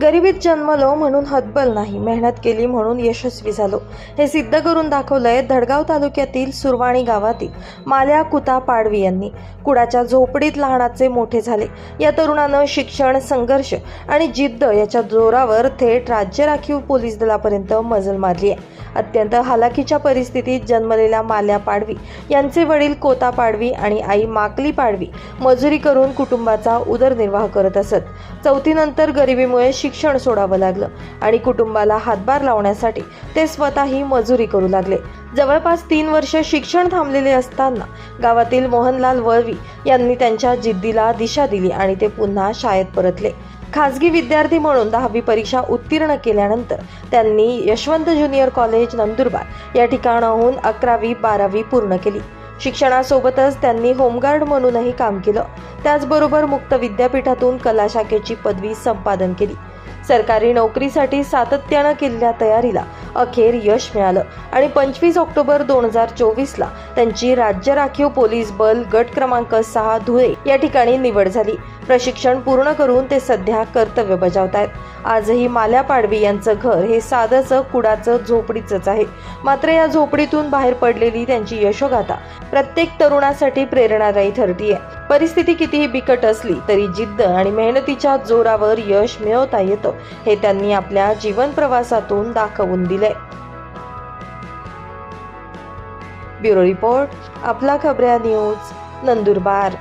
गरिबीत जन्मलो म्हणून हतबल नाही, मेहनत केली म्हणून यशस्वी झालो, हे सिद्ध करून दाखवलंय धडगाव तालुक्यातील सुरवाणी गावातील माल्या कुता पाडवी यांनी. कुडाच्या झोपडीत लहानाचे मोठे झाले. या तरुणानं शिक्षण, संघर्ष आणि जिद्द याच्या जोरावर थेट राज्य राखीव पोलीस दलापर्यंत मजल मारली आहे. अत्यंत हालाकीच्या परिस्थितीत जन्मलेल्या माल्या पाडवी यांचे वडील कोता पाडवी आणि आई माकली पाडवी मजुरी करून कुटुंबाचा उदरनिर्वाह करत असत. चौथीनंतर गरिबीमुळे शिक्षण सोडावं लागलं आणि कुटुंबाला हातभार लावण्यासाठी ते स्वतःही मजुरी करू लागले. जवळपास 3 वर्ष शिक्षण थांबलेले असताना गावातील मोहनलाल वळवी यांनी त्यांच्या जिद्दीला दिशा दिली आणि ते पुन्हा शाळेत परतले. खाजगी विद्यार्थी म्हणून 10वी परीक्षा उत्तीर्ण केल्यानंतर त्यांनी यशवंत ज्युनियर कॉलेज नंदुरबार या ठिकाणाहून 11वी 12वी पूर्ण केली. शिक्षणासोबतच त्यांनी होमगार्ड म्हणूनही काम केलं. त्याचबरोबर मुक्त विद्यापीठातून कला शाखेची पदवी संपादन केली. सरकारी नोकरीसाठी सातत्यानं केलेल्या तयारीला अखेर यश मिळालं आणि 25 ऑक्टोबर 2024ला त्यांची राज्य राखीव पोलीस बल गट क्रमांक 6 धुळे या ठिकाणी निवड झाली. प्रशिक्षण पूर्ण करून ते सध्या कर्तव्य बजावत आहेत. आजही माल्या पाडवी यांचं घर हे साधंसं कुडाचं झोपडीचंच आहे. मात्र या झोपडीतून बाहेर पडलेली त्यांची यशोगाथा प्रत्येक तरुणासाठी प्रेरणादायी ठरतीये. परिस्थिती कितीही बिकट असली तरी जिद्द आणि मेहनतीच्या जोरावर यश मिळवता येतं हे त्यांनी आपल्या जीवन प्रवासातून दाखवून दिले. ब्युरो रिपोर्ट, आपला खबऱ्या न्यूज, नंदुरबार.